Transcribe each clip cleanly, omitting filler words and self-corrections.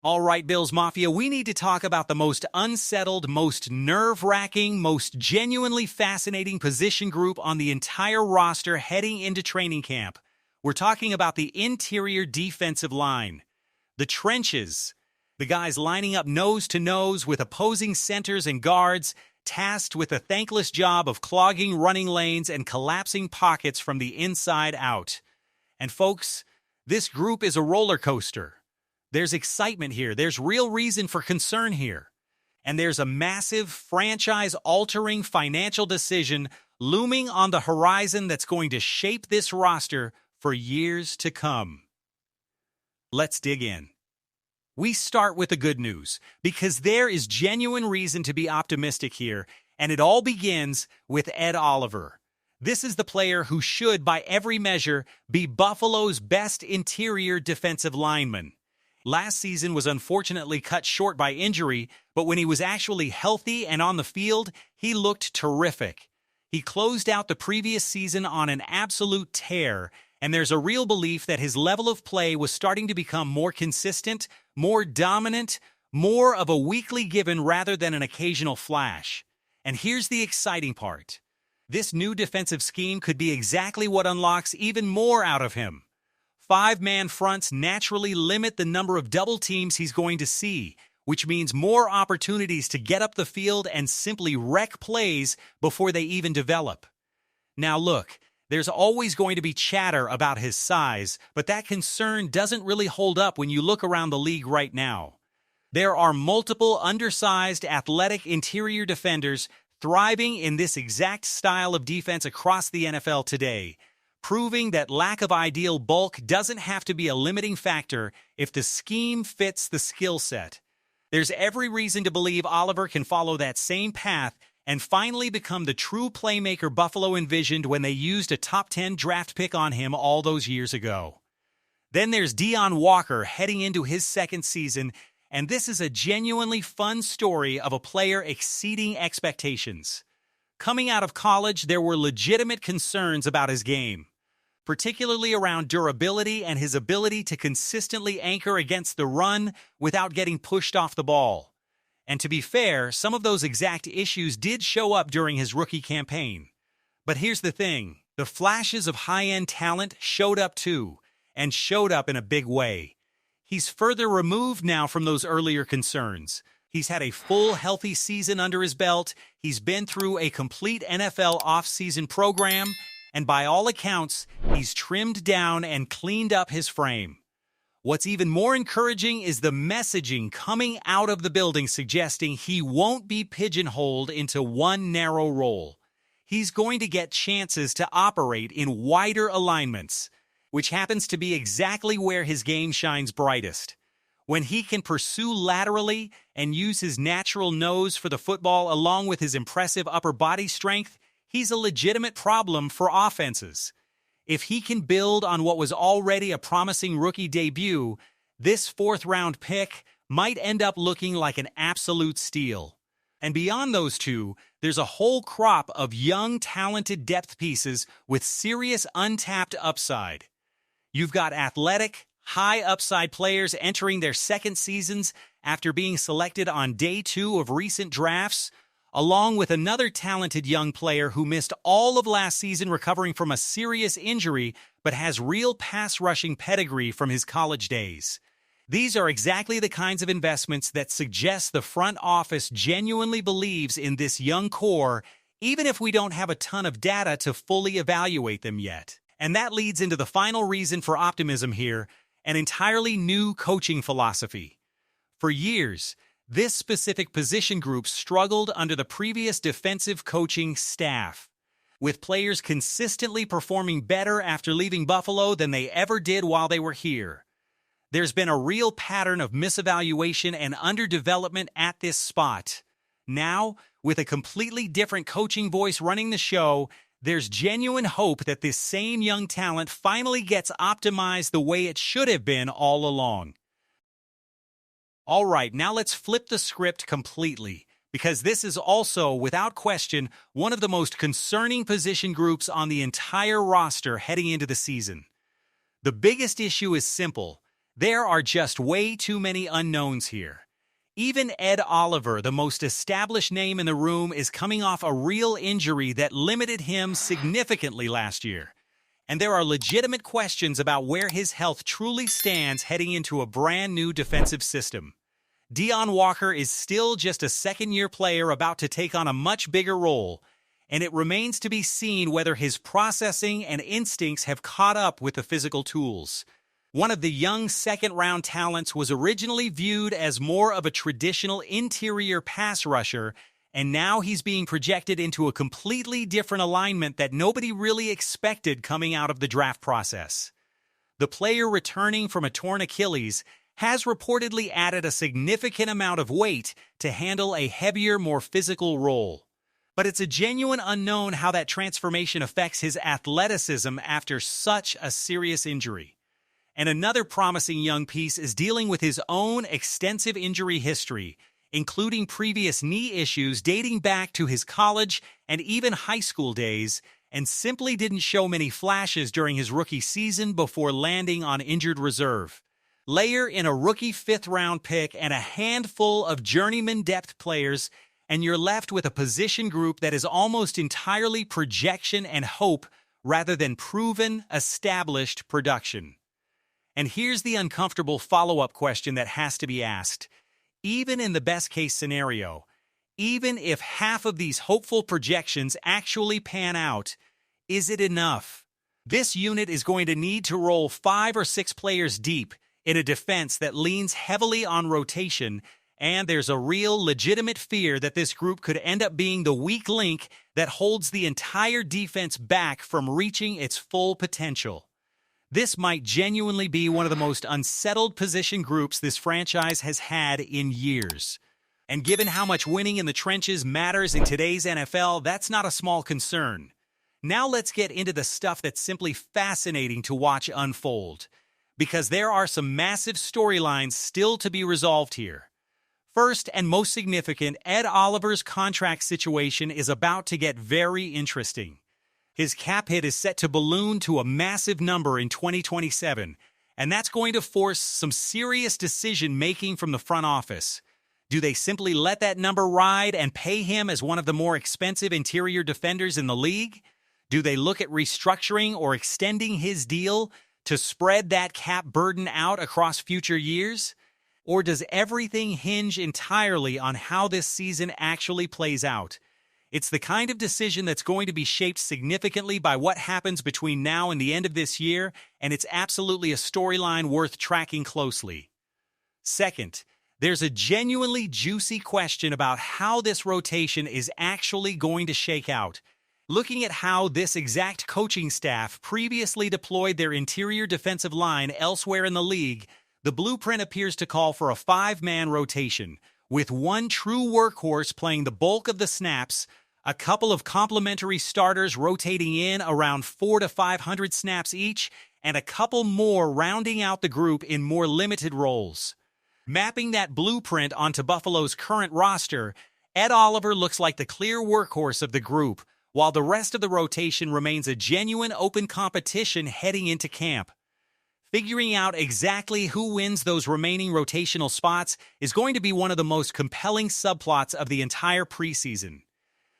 All right, Bills Mafia, we need to talk about the most unsettled, most nerve-wracking, most genuinely fascinating position group on the entire roster heading into training camp. We're talking about the interior defensive line, the trenches, the guys lining up nose to nose with opposing centers and guards, tasked with the thankless job of clogging running lanes and collapsing pockets from the inside out. And folks, this group is a roller coaster. There's excitement here. There's real reason for concern here. And there's a massive, franchise-altering financial decision looming on the horizon that's going to shape this roster for years to come. Let's dig in. We start with the good news, because there is genuine reason to be optimistic here, and it all begins with Ed Oliver. This is the player who should, by every measure, be Buffalo's best interior defensive lineman. Last season was unfortunately cut short by injury, but when he was actually healthy and on the field, he looked terrific. He closed out the previous season on an absolute tear, and there's a real belief that his level of play was starting to become more consistent, more dominant, more of a weekly given rather than an occasional flash. And here's the exciting part. This new defensive scheme could be exactly what unlocks even more out of him. Five-man fronts naturally limit the number of double teams he's going to see, which means more opportunities to get up the field and simply wreck plays before they even develop. Now look, there's always going to be chatter about his size, but that concern doesn't really hold up when you look around the league right now. There are multiple undersized athletic interior defenders thriving in this exact style of defense across the NFL today, proving that lack of ideal bulk doesn't have to be a limiting factor if the scheme fits the skill set. There's every reason to believe Oliver can follow that same path and finally become the true playmaker Buffalo envisioned when they used a top 10 draft pick on him all those years ago. Then there's Deon Walker heading into his second season, and this is a genuinely fun story of a player exceeding expectations. Coming out of college, there were legitimate concerns about his game, particularly around durability and his ability to consistently anchor against the run without getting pushed off the ball. And to be fair, some of those exact issues did show up during his rookie campaign. But here's the thing, the flashes of high-end talent showed up too, and showed up in a big way. He's further removed now from those earlier concerns. He's had a full, healthy season under his belt, he's been through a complete NFL offseason program, and by all accounts, he's trimmed down and cleaned up his frame. What's even more encouraging is the messaging coming out of the building suggesting he won't be pigeonholed into one narrow role. He's going to get chances to operate in wider alignments, which happens to be exactly where his game shines brightest. When he can pursue laterally and use his natural nose for the football along with his impressive upper body strength, he's a legitimate problem for offenses. If he can build on what was already a promising rookie debut, this fourth-round pick might end up looking like an absolute steal. And beyond those two, there's a whole crop of young, talented depth pieces with serious untapped upside. You've got athletic, high-upside players entering their second seasons after being selected on day 2 of recent drafts, along with another talented young player who missed all of last season recovering from a serious injury but has real pass-rushing pedigree from his college days. These are exactly the kinds of investments that suggest the front office genuinely believes in this young core, even if we don't have a ton of data to fully evaluate them yet. And that leads into the final reason for optimism here, an entirely new coaching philosophy. For years, this specific position group struggled under the previous defensive coaching staff, with players consistently performing better after leaving Buffalo than they ever did while they were here. There's been a real pattern of misevaluation and underdevelopment at this spot. Now, with a completely different coaching voice running the show, there's genuine hope that this same young talent finally gets optimized the way it should have been all along. All right, now let's flip the script completely, because this is also, without question, one of the most concerning position groups on the entire roster heading into the season. The biggest issue is simple. There are just way too many unknowns here. Even Ed Oliver, the most established name in the room, is coming off a real injury that limited him significantly last year. And there are legitimate questions about where his health truly stands heading into a brand new defensive system. Deon Walker is still just a second-year player about to take on a much bigger role, and it remains to be seen whether his processing and instincts have caught up with the physical tools. One of the young second-round talents was originally viewed as more of a traditional interior pass rusher, and now he's being projected into a completely different alignment that nobody really expected coming out of the draft process. The player returning from a torn Achilles has reportedly added a significant amount of weight to handle a heavier, more physical role. But it's a genuine unknown how that transformation affects his athleticism after such a serious injury. And another promising young piece is dealing with his own extensive injury history, including previous knee issues dating back to his college and even high school days, and simply didn't show many flashes during his rookie season before landing on injured reserve. Layer in a rookie fifth-round pick and a handful of journeyman depth players, and you're left with a position group that is almost entirely projection and hope rather than proven, established production. And here's the uncomfortable follow-up question that has to be asked. Even in the best-case scenario, even if half of these hopeful projections actually pan out, is it enough? This unit is going to need to roll 5 or 6 players deep in a defense that leans heavily on rotation, and there's a real legitimate fear that this group could end up being the weak link that holds the entire defense back from reaching its full potential. This might genuinely be one of the most unsettled position groups this franchise has had in years. And given how much winning in the trenches matters in today's NFL, that's not a small concern. Now let's get into the stuff that's simply fascinating to watch unfold, because there are some massive storylines still to be resolved here. First and most significant, Ed Oliver's contract situation is about to get very interesting. His cap hit is set to balloon to a massive number in 2027, and that's going to force some serious decision-making from the front office. Do they simply let that number ride and pay him as one of the more expensive interior defenders in the league? Do they look at restructuring or extending his deal to spread that cap burden out across future years? Or does everything hinge entirely on how this season actually plays out? It's the kind of decision that's going to be shaped significantly by what happens between now and the end of this year, and it's absolutely a storyline worth tracking closely. Second, there's a genuinely juicy question about how this rotation is actually going to shake out. Looking at how this exact coaching staff previously deployed their interior defensive line elsewhere in the league, the blueprint appears to call for a 5-man rotation, with one true workhorse playing the bulk of the snaps, a couple of complementary starters rotating in around 400 to 500 snaps each, and a couple more rounding out the group in more limited roles. Mapping that blueprint onto Buffalo's current roster, Ed Oliver looks like the clear workhorse of the group, while the rest of the rotation remains a genuine open competition heading into camp. Figuring out exactly who wins those remaining rotational spots is going to be one of the most compelling subplots of the entire preseason.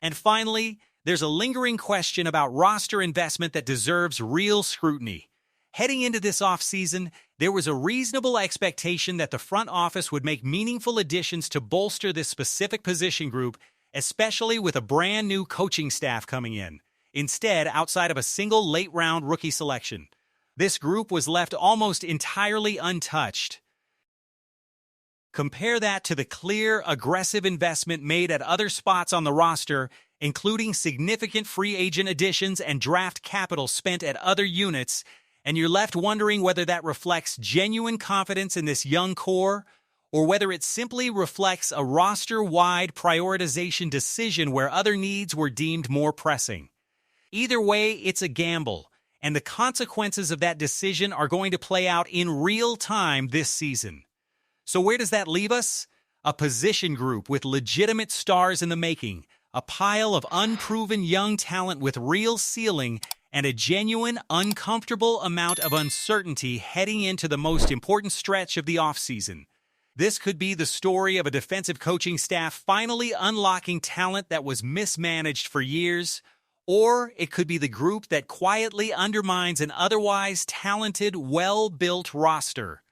And finally, there's a lingering question about roster investment that deserves real scrutiny. Heading into this offseason, there was a reasonable expectation that the front office would make meaningful additions to bolster this specific position group, especially with a brand new coaching staff coming in. Instead, outside of a single late-round rookie selection, this group was left almost entirely untouched. Compare that to the clear, aggressive investment made at other spots on the roster, including significant free agent additions and draft capital spent at other units, and you're left wondering whether that reflects genuine confidence in this young core, or whether it simply reflects a roster-wide prioritization decision where other needs were deemed more pressing. Either way, it's a gamble, and the consequences of that decision are going to play out in real time this season. So where does that leave us? A position group with legitimate stars in the making, a pile of unproven young talent with real ceiling, and a genuine, uncomfortable amount of uncertainty heading into the most important stretch of the offseason. This could be the story of a defensive coaching staff finally unlocking talent that was mismanaged for years, or it could be the group that quietly undermines an otherwise talented, well-built roster.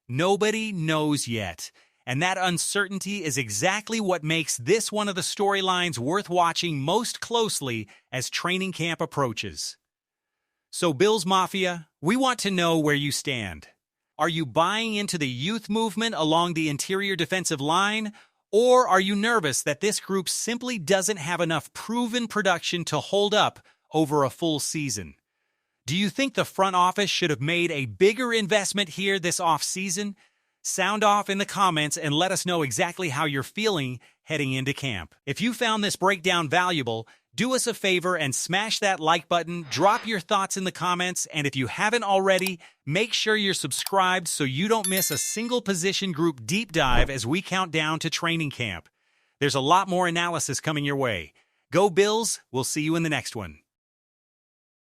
Nobody knows yet, and that uncertainty is exactly what makes this one of the storylines worth watching most closely as training camp approaches. So, Bills Mafia, we want to know where you stand. Are you buying into the youth movement along the interior defensive line, or are you nervous that this group simply doesn't have enough proven production to hold up over a full season? Do you think the front office should have made a bigger investment here this offseason? Sound off in the comments and let us know exactly how you're feeling heading into camp. If you found this breakdown valuable, do us a favor and smash that like button, drop your thoughts in the comments, and if you haven't already, make sure you're subscribed so you don't miss a single position group deep dive as we count down to training camp. There's a lot more analysis coming your way. Go Bills, we'll see you in the next one.